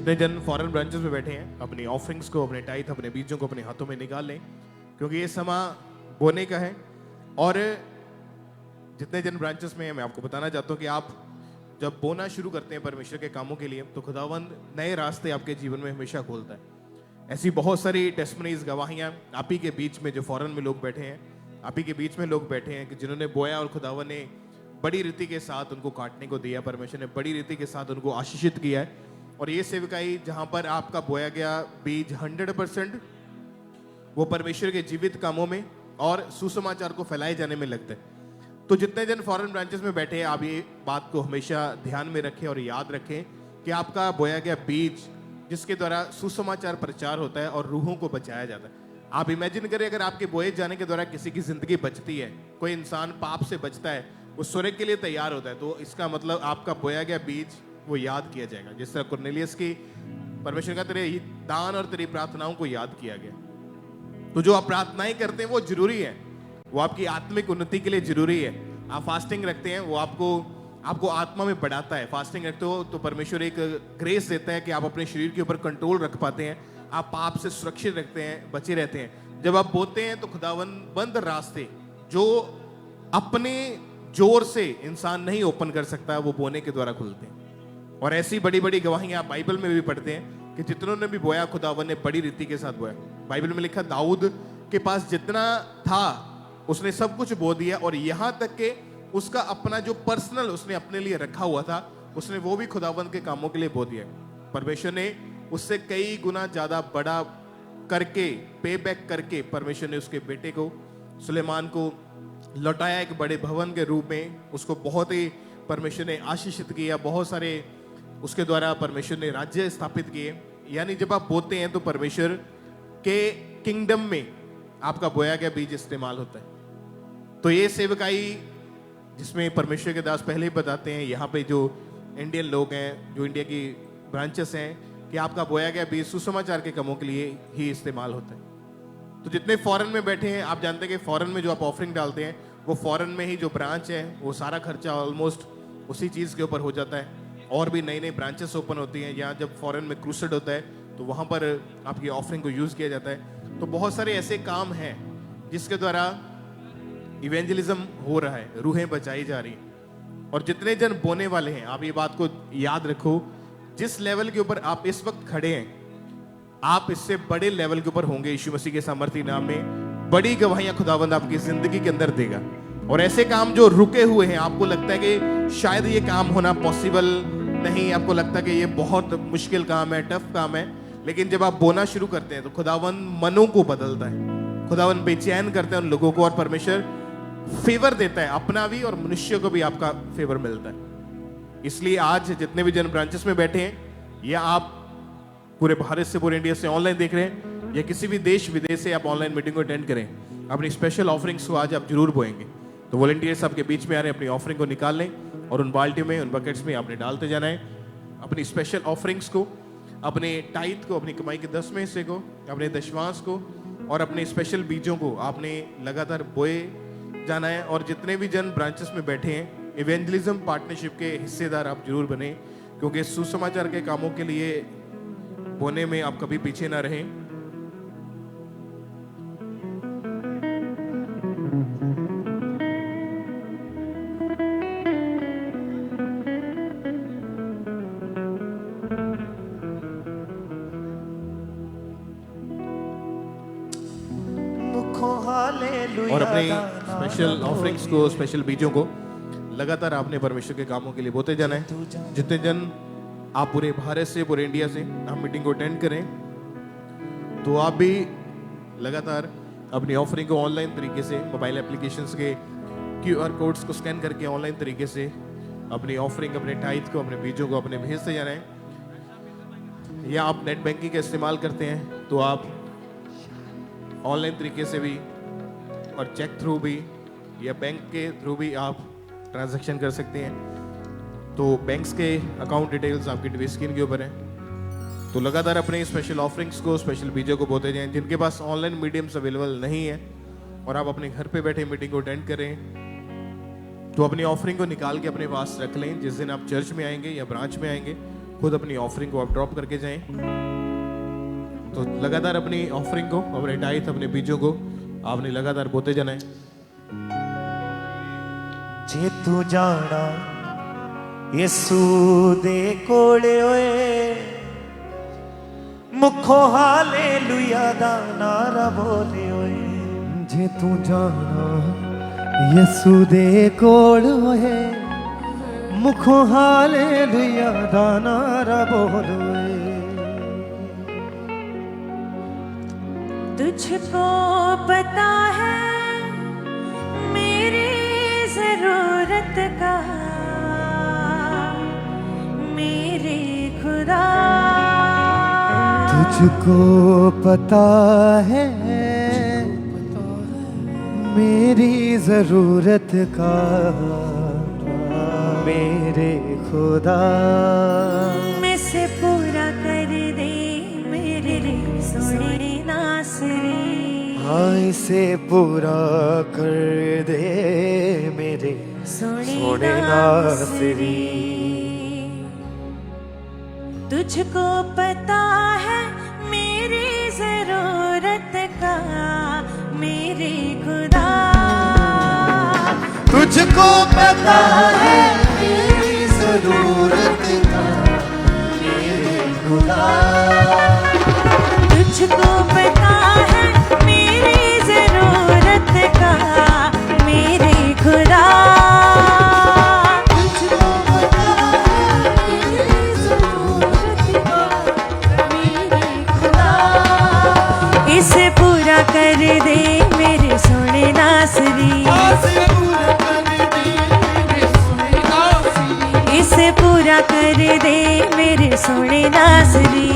जितने जन foreign branches में बैठे हैं अपनी ऑफरिंग्स को, अपने टाइथ, अपने बीजों को अपने हाथों में निकाल लें, क्योंकि ये समा बोने का है। और जितने जन ब्रांचेस में हैं, मैं आपको बताना चाहता हूँ कि आप जब बोना शुरू करते हैं परमेश्वर के कामों के लिए, तो खुदावंद नए रास्ते आपके जीवन में हमेशा खोलता है। ऐसी बहुत सारी टेस्टमनीज, गवाहियाँ आप ही के बीच में, जो फॉरेन में लोग बैठे हैं, आप ही के बीच में लोग बैठे हैं कि जिन्होंने बोया और खुदावन ने बड़ी रीति के साथ उनको काटने को दिया, परमेश्वर ने बड़ी रीति के साथ उनको आशीषित किया है। और ये सेवकाई जहां पर आपका बोया गया बीज 100% वो परमेश्वर के जीवित कामों में और सुसमाचार को फैलाए जाने में लगता है। तो जितने जन फॉरेन ब्रांचेस में बैठे हैं, आप ये बात को हमेशा ध्यान में रखें और याद रखें कि आपका बोया गया बीज जिसके द्वारा सुसमाचार प्रचार होता है और रूहों को बचाया जाता है। आप इमेजिन करें, अगर आपके बोए जाने के द्वारा किसी की जिंदगी बचती है, कोई इंसान पाप से बचता है, वो स्वर्ग के लिए तैयार होता है, तो इसका मतलब आपका बोया गया बीज वो याद किया जाएगा। जिस तरह कुरनेलियस की परमेश्वर का तेरे दान और तेरी प्रार्थनाओं को याद किया गया। तो जो आप प्रार्थनाएं करते हैं वो जरूरी है, वो आपकी आत्मिक उन्नति के लिए जरूरी है। आप फास्टिंग रखते हैं, वो आपको आत्मा में बढ़ाता है। फास्टिंग रखते हो तो परमेश्वर एक ग्रेस देता है कि आप अपने शरीर के ऊपर कंट्रोल रख पाते हैं, आप पाप से सुरक्षित रखते हैं, बचे रहते हैं। जब आप बोते हैं तो खुदावन बंद रास्ते जो अपने जोर से इंसान नहीं ओपन कर सकता, वो बोने के द्वारा खुलते हैं। और ऐसी बड़ी बड़ी गवाहियां आप बाइबल में भी पढ़ते हैं कि जितनों ने भी बोया खुदावन ने बड़ी रीति के साथ बोया। बाइबल में लिखा, दाऊद के पास जितना था उसने सब कुछ बो दिया, और यहां तक के उसका अपना जो पर्सनल उसने अपने लिए रखा हुआ था, उसने वो भी खुदावंद के कामों के लिए बो दिया। परमेश्वर ने उससे कई गुना ज्यादा बड़ा करके, पे बैक करके, परमेश्वर ने उसके बेटे को सुलेमान को लौटाया एक बड़े भवन के रूप में। उसको बहुत ही परमेश्वर ने आशीषित किया, बहुत सारे उसके द्वारा परमेश्वर ने राज्य स्थापित किए। यानी जब आप बोते हैं तो परमेश्वर के किंगडम में आपका बोया गया बीज इस्तेमाल होता है। तो ये सेवकाई जिसमें परमेश्वर के दास पहले ही बताते हैं, यहाँ पे जो इंडियन लोग हैं, जो इंडिया की ब्रांचेस हैं, कि आपका बोया गया बीज सुसमाचार के कामों के लिए ही इस्तेमाल होता है। तो जितने फॉरेन में बैठे हैं, आप जानते हैं कि फॉरेन में जो आप ऑफरिंग डालते हैं, वो फॉरेन में ही जो ब्रांच है वो सारा खर्चा ऑलमोस्ट उसी चीज़ के ऊपर हो जाता है। और भी नई नई ब्रांचेस ओपन होती हैं। यहाँ जब फॉरेन में क्रूसेड होता है तो वहाँ पर आपकी ऑफरिंग को यूज़ किया जाता है। तो बहुत सारे ऐसे काम हैं जिसके द्वारा इवेंजलिज्म हो रहा है, रूहें बचाई जा रही हैं। और जितने जन बोने वाले हैं, आप ये बात को याद रखो, जिस लेवल के ऊपर आप इस वक्त खड़े हैं, आप इससे बड़े लेवल के ऊपर होंगे यीशु मसीह के सामर्थ्य नाम में। बड़ी गवाहियां खुदावंद आपकी जिंदगी के अंदर देगा। और ऐसे काम जो रुके हुए हैं, आपको लगता है कि शायद ये काम होना पॉसिबल नहीं, आपको लगता है कि ये बहुत मुश्किल काम है, टफ काम है, लेकिन जब आप बोना शुरू करते हैं तो खुदावंद मनों को बदलता है, खुदावंद बेचैन करते हैं उन लोगों को, और परमेश्वर फेवर देता है, अपना भी और मनुष्य को भी आपका फेवर मिलता है। इसलिए आज जितने भी जन ब्रांचेस में बैठे हैं, या आप पूरे भारत से, पूरे इंडिया से ऑनलाइन देख रहे हैं, या किसी भी देश विदेश से आप ऑनलाइन मीटिंग को अटेंड करें, अपनी स्पेशल ऑफरिंग्स को आज आप जरूर बोएंगे। तो वॉलंटियर्स आपके बीच में आ रहे हैं, अपनी ऑफरिंग को निकाल लें और उन बाल्टी में, उन बकेट्स में आपने डालते जाना है अपनी स्पेशल ऑफरिंग्स को, अपने टाइथ को, अपनी कमाई के 10वें हिस्से को, अपने दशमांश को और अपने स्पेशल बीजों को आपने लगातार बोए जाना है। और जितने भी जन ब्रांचेस में बैठे हैं, इवेंजलिज्म पार्टनरशिप के हिस्सेदार आप जरूर बने, क्योंकि सुसमाचार के कामों के लिए बोने में आप कभी पीछे ना रहें। और अपने स्पेशल ऑफरिंग्स को, स्पेशल बीजों को लगातार आपने परमेश्वर के कामों के लिए बोते जाना है। जितने जन आप पूरे भारत से, पूरे इंडिया से आप मीटिंग को अटेंड करें, तो आप भी लगातार अपनी ऑफरिंग को ऑनलाइन तरीके से, मोबाइल एप्लीकेशंस के QR कोड्स को स्कैन करके ऑनलाइन तरीके से अपनी ऑफरिंग, अपने टाइथ को, अपने बीजों को अपने भेजते जाना है। या आप नेट बैंकिंग का इस्तेमाल करते हैं तो आप ऑनलाइन तरीके से भी और चेक थ्रू भी या बैंक के थ्रू भी आप ट्रांजैक्शन कर सकते हैं। तो बैंक्स के अकाउंट डिटेल्स आपकी टीवी स्क्रीन के ऊपर है। तो लगातार अपने स्पेशल ऑफरिंग्स को, स्पेशल बीजों को बोते जाएं। जिनके पास ऑनलाइन मीडियम्स अवेलेबल नहीं है और आप अपने घर पे बैठे मीटिंग को अटेंड करें, तो अपनी ऑफरिंग को निकाल के अपने पास रख लें। जिस दिन आप चर्च में आएंगे या ब्रांच में आएंगे, खुद अपनी ऑफरिंग को आप ड्रॉप करके जाएं। तो लगातार अपनी ऑफरिंग को, अपने टाइथ, अपने बीजों को आपने लगातार बोते जाना है। जे तू जाना यसू दे कोले होए, मुखो हालेलुया दा नारा बोले होए। जे तू जाना यसू दे कोल होए, मुखो हालेलुया दा नारा बोले। तुझको पता है मेरी जरूरत का मेरे खुदा, तुझको पता है मेरी जरूरत का मेरे खुदा। मैं से पूरा कर दे मेरे सोने नासरी। हाँ इसे पूरा कर दे मेरे सोने नासरी। तुझको पता है मेरी जरूरत का मेरे खुदा, तुझको पता है मेरी जरूरत का मेरे खुदा। तुझको पता है मेरी जरूरत का मेरे खुदा। तुझको पता है मेरी जरूरत का मेरे खुदा। इसे पूरा कर दे मेरे सोने नासरी। इसे पूरा कर दे मेरे सोने नासरी।